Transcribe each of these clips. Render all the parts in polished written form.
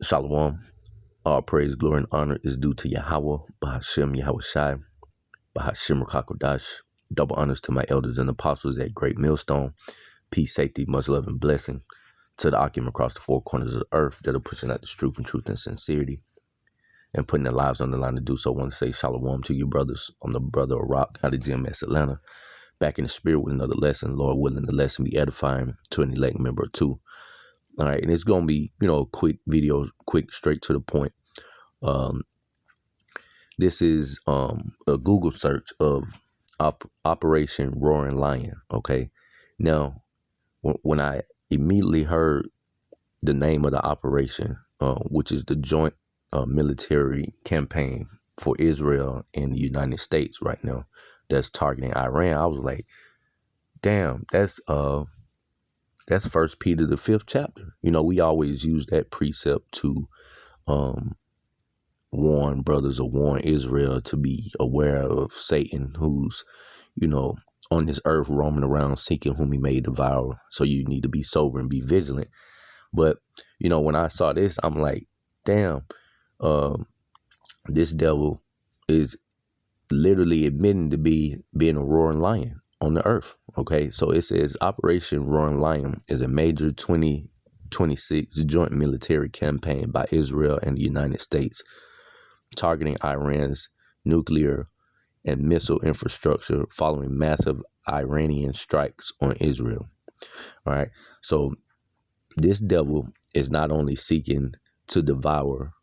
Shalom. All praise, glory, and honor is due to Yahweh, Bahashem, Yahweh Shai, Bahashem Rakakodash. Double honors to my elders and apostles at Great Millstone. Peace, safety, much love, and blessing to the Akim across the four corners of the earth that are pushing out the truth and sincerity and putting their lives on the line to do so. I want to say shalom to you, brothers. I'm the brother of Rock out of GMS Atlanta. Back in the spirit with another lesson. Lord willing, the lesson be edifying to an elect member or two. All right, and it's going to be, a quick video, quick, straight to the point. This is a Google search of Operation Roaring Lion. Okay, now when I immediately heard the name of the operation, which is the Joint Military Campaign for Israel and the United States right now, that's targeting Iran, I was like, damn, that's 1 Peter the 5th chapter. We always use that precept to warn brothers or warn Israel to be aware of Satan, who's, on this earth roaming around seeking whom he may devour. So you need to be sober and be vigilant. But, when I saw this, I'm like, damn, this devil is literally admitting to being a roaring lion on the earth. Okay, so it says Operation Roaring Lion is a major 2026 joint military campaign by Israel and the United States targeting Iran's nuclear and missile infrastructure following massive Iranian strikes on Israel. All right, so this devil is not only seeking to devour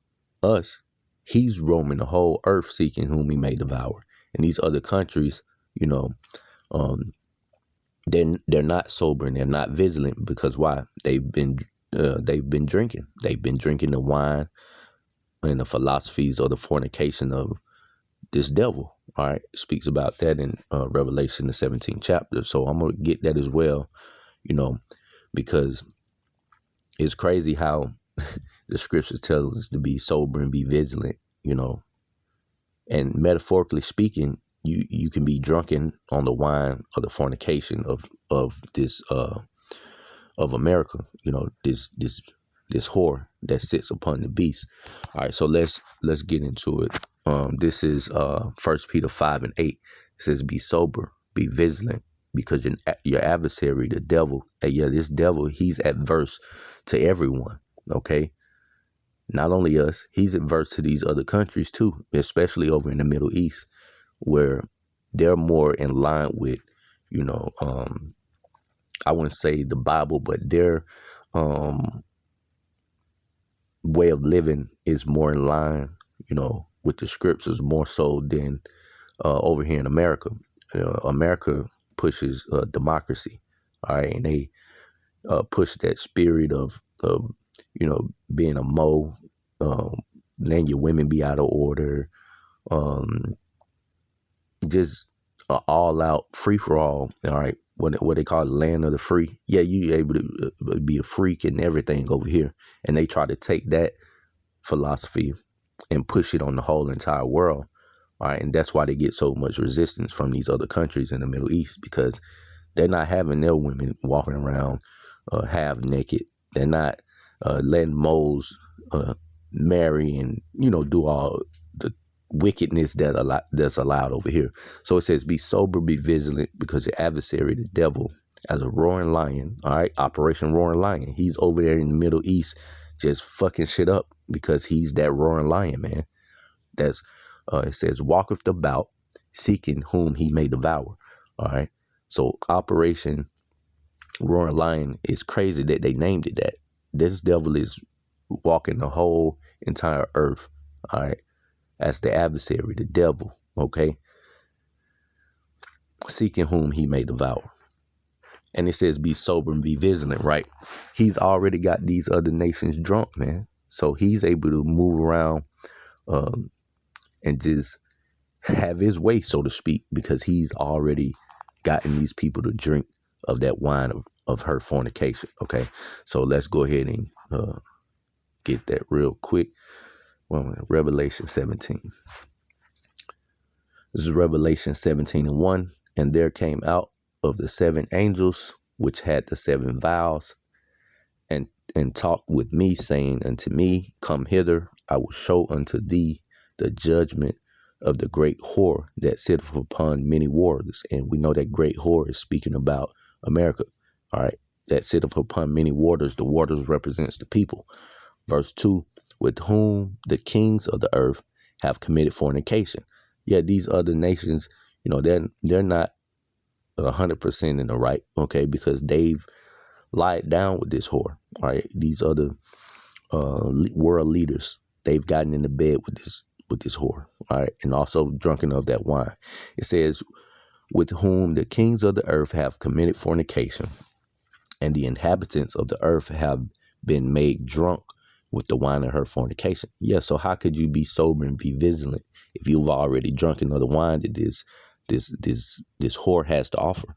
us, he's roaming the whole earth seeking whom he may devour. And these other countries, they're not sober and they're not vigilant because why? They've been drinking. They've been drinking the wine and the philosophies or the fornication of this devil. All right, speaks about that in Revelation the 17th chapter. So I'm gonna get that as well, because it's crazy how the scriptures tell us to be sober and be vigilant, and metaphorically speaking, you can be drunken on the wine or the fornication of this of America, this whore that sits upon the beast. All right, so let's get into it. This is 1 Peter 5:8. It says, "Be sober, be vigilant, because your adversary, the devil, this devil, he's adverse to everyone." Okay, not only us, he's adverse to these other countries too, especially over in the Middle East, where they're more in line with, I wouldn't say the Bible, but their way of living is more in line, with the scriptures more so than over here in America. America pushes democracy, all right, and they push that spirit of being a letting your women be out of order, just all out free for all. All right, what they call the land of the free. Yeah, you able to be a freak and everything over here, and they try to take that philosophy and push it on the whole entire world. All right, and that's why they get so much resistance from these other countries in the Middle East, because they're not having their women walking around half naked. They're not letting moles marry and do all the wickedness that's allowed over here. So it says, "Be sober, be vigilant, because your adversary, the devil, as a roaring lion." All right, Operation Roaring Lion. He's over there in the Middle East, just fucking shit up because he's that roaring lion, man. That's it says, "Walketh about, seeking whom he may devour." All right, so Operation Roaring Lion is crazy that they named it that. This devil is walking the whole entire earth. All right, as the adversary, the devil. Okay, seeking whom he may devour. And it says, "Be sober and be vigilant," right? He's already got these other nations drunk, man. So he's able to move around and just have his way, so to speak, because he's already gotten these people to drink of that wine of her fornication. Okay, so let's go ahead and get that real quick. Revelation 17. This is Revelation 17:1. "And there came out of the 7 angels which had the 7 vials, and and talked with me, saying unto me, Come hither, I will show unto thee the judgment of the great whore that sitteth upon many waters. And we know that great whore is speaking about America. All right. That sitteth upon many waters. The waters represents the people. Verse 2, with whom the kings of the earth have committed fornication. Yeah, these other nations, they're not 100% in the right, okay, because they've lied down with this whore. All right, these other world leaders, they've gotten into bed with this whore. All right, and also drunken of that wine. It says, with whom the kings of the earth have committed fornication, and the inhabitants of the earth have been made drunk with the wine of her fornication. Yeah, so how could you be sober and be vigilant if you've already drunken of the wine that this whore has to offer?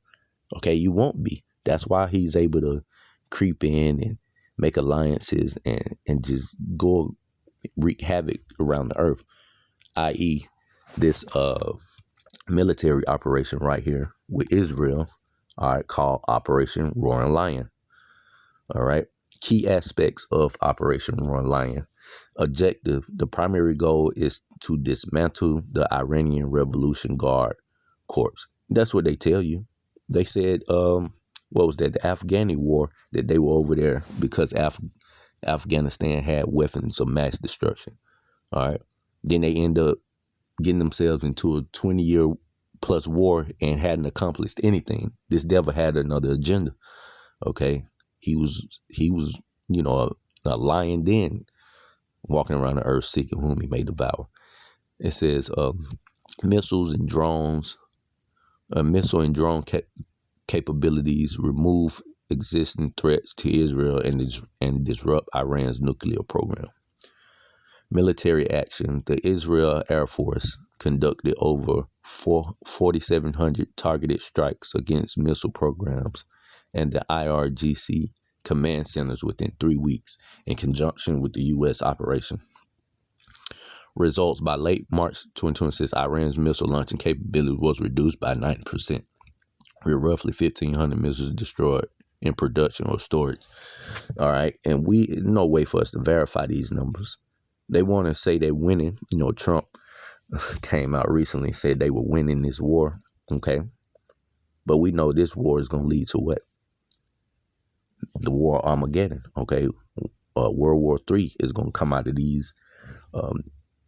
Okay, you won't be. That's why he's able to creep in and make alliances and just go wreak havoc around the earth, i.e. this military operation right here with Israel, all right, called Operation Roaring Lion. All right. Key aspects of Operation Roaring Lion. Objective. The primary goal is to dismantle the Iranian Revolution Guard Corps. That's what they tell you. They said, what was that? The Afghani war, that they were over there because Afghanistan had weapons of mass destruction. All right. Then they end up getting themselves into a 20-year plus war and hadn't accomplished anything. This devil had another agenda. Okay. He was, a lion den walking around the earth seeking whom he may devour. It says missiles and drones, missile and drone capabilities remove existing threats to Israel and disrupt Iran's nuclear program. Military action. The Israel Air Force conducted over 4,700 targeted strikes against missile programs and the IRGC command centers within 3 weeks in conjunction with the U.S. operation. Results: by late March 2026, Iran's missile launching capability was reduced by 90%, with roughly 1,500 missiles destroyed in production or storage. All right, and no way for us to verify these numbers. They want to say they're winning. Trump came out recently and said they were winning this war. Okay, but we know this war is going to lead to what? The war Armageddon. Okay, World War III is going to come out of these.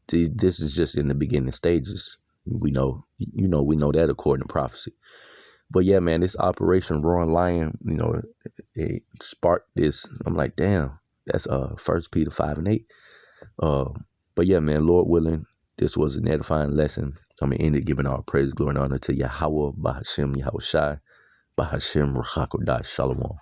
This is just in the beginning stages. We know that according to prophecy. But yeah, man, this Operation Roaring Lion, it sparked this. I'm like, damn, that's 1 Peter 5:8. But yeah, man, Lord willing, this was an edifying lesson. I'm going to end it giving all praise, glory, and honor to Yahweh, Bahashem, Yahushai, Bahashem, Ruach HaKodesh, Shalom.